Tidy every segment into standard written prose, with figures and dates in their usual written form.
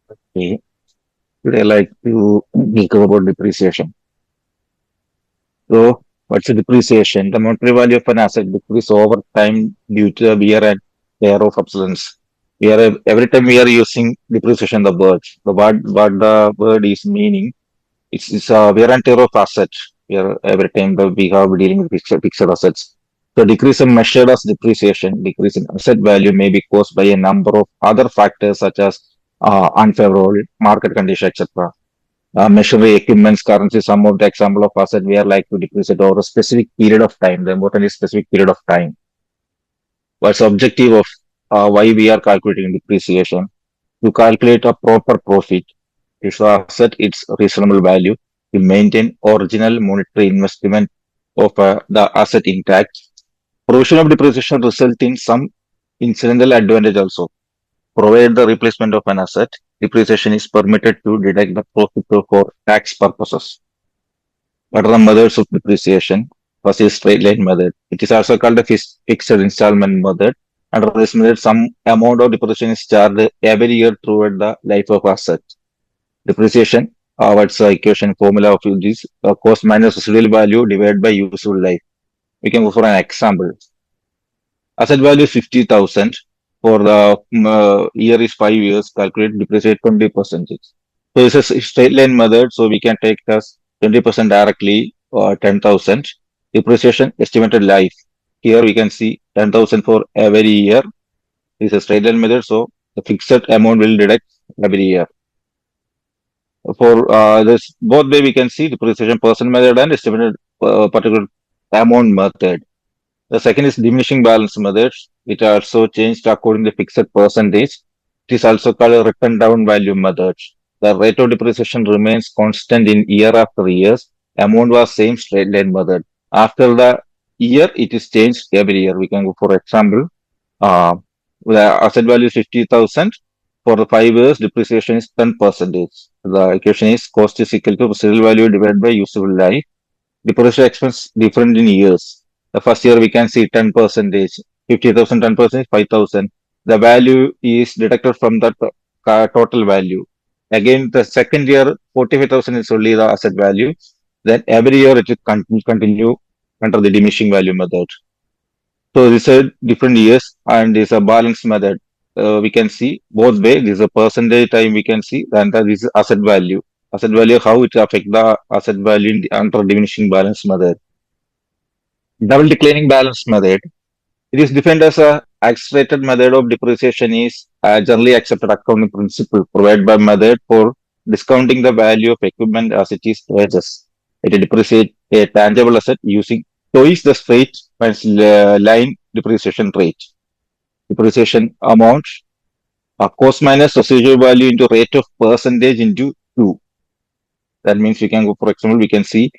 Okay. Today I like to discuss about depreciation. So, what's the depreciation? The monetary value of an asset decreases over time due to the wear and tear of obsolescence. Every time we are using depreciation, the word, what the word is meaning, it's a wear and tear of asset. Every time that we have dealing with fixed assets. So, decrease in measured as depreciation, decrease in asset value may be caused by a number of other factors such as unfavorable market condition, etc. Machinery, equipments, currency, some of the example of asset we are like to depreciate over a specific period of time. The important is specific period of time. What's the objective of why we are calculating depreciation? To calculate a proper profit, if the asset its reasonable value, to maintain original monetary investment of the asset intact. Provision of depreciation result in some incidental advantage also. Provide the replacement of an asset, depreciation is permitted to deduct the profit for tax purposes. What are the methods of depreciation? First is straight line method. It is also called the fixed installment method. Under this method, some amount of depreciation is charged every year throughout the life of asset. Depreciation, what's the equation formula of this? Cost minus residual value divided by useful life. We can go for an example. Asset value is 50,000. For the year is 5 years. Calculate depreciate 20%. So this is a straight line method. So we can take as 20% directly or 10,000. Depreciation estimated life. Here we can see 10,000 for every year. This is a straight line method. So the fixed amount will deduct every year. For this both way we can see depreciation percent method and estimated particular amount method. The second is diminishing balance method. It also changed according to fixed percentage. It is also called a written down value method. The rate of depreciation remains constant in year after years. Amount was same straight line method. After the year, it is changed every year. We can go for example. Uh, the asset value is 50,000. For the 5 years, depreciation is 10 percentage. The equation is cost is equal to residual value divided by useful life. Depreciation expense different in years. The first year we can see 10 percentage, 50,000, 10 percentage, 5,000. The value is deducted from that total value. Again, the second year, 45,000 is only the asset value. Then every year it will continue under the diminishing value method. So these are different years and this is a balance method. We can see both way. This is a percentage time we can see and this is asset value. Asset value, how it affect the asset value in the under diminishing balance method. Double declining balance method. It is defined as a accelerated method of depreciation is a generally accepted accounting principle provided by method for discounting the value of equipment as it is ages. It depreciates a tangible asset using twice the straight line depreciation rate. Depreciation amount, cost minus residual value into rate of percentage into 2. That means we can go, for example, we can see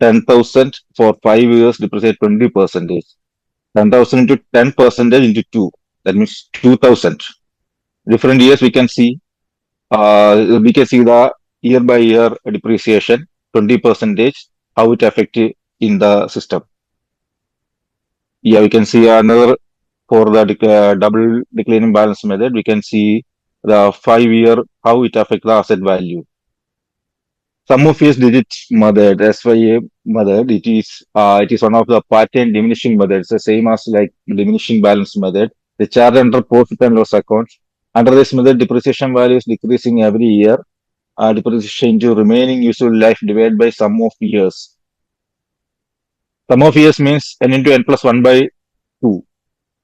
10,000 for 5 years depreciate 20 percentage. 10,000 into 10 percentage into 2. That means 2,000. Different years we can see the year by year depreciation 20 percentage, how it affected in the system. Yeah, we can see another for the double declining balance method. We can see the 5 year how it affect the asset value. Sum of its digits method, SYA method, it is one of the pattern diminishing methods, the same as like diminishing balance method. The charge under profit and loss accounts. Under this method, depreciation value is decreasing every year. Depreciation into remaining useful life divided by sum of years. Sum of years means n into n plus 1 by 2.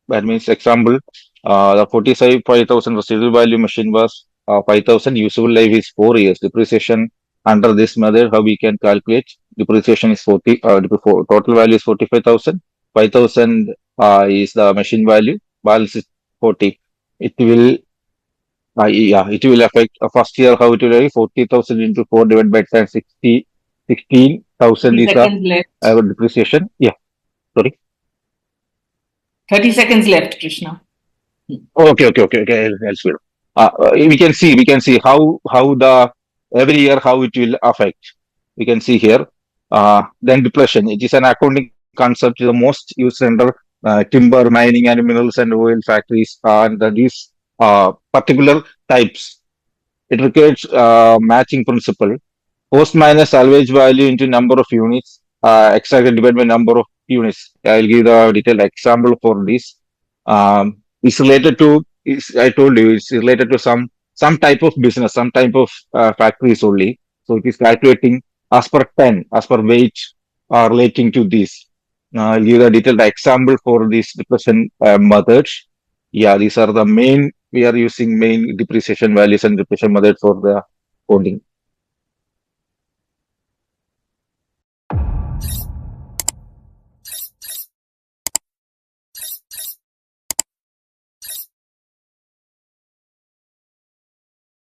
That means example, the 45,000 residual value machine was 5,000. Useful life is 4 years. Depreciation under this method, how we can calculate depreciation is 40. Total value is 45,000. 5,000 is the machine value. Balance is 40. It will it will affect first year how it will be 40,000 into 4 divided by 10, 16,000 30 is the seconds left. depreciation. Yeah, sorry. 30 seconds left, Krishna. Okay. I'll speed up. We can see how the every year how it will affect. We can see here. Then depression. It is an accounting concept the most used under timber, mining, and minerals and oil factories and these particular types. It requires matching principle. Post minus salvage value into number of units, extracted divided by number of units. I'll give the detailed example for this. It's related to, I told you, it's related to some type of business, some type of factories only. So it is calculating as per 10, as per weight, relating to this. I'll give the detailed example for this depreciation methods. Yeah, these are the main, we are using main depreciation values and depreciation method for the coding.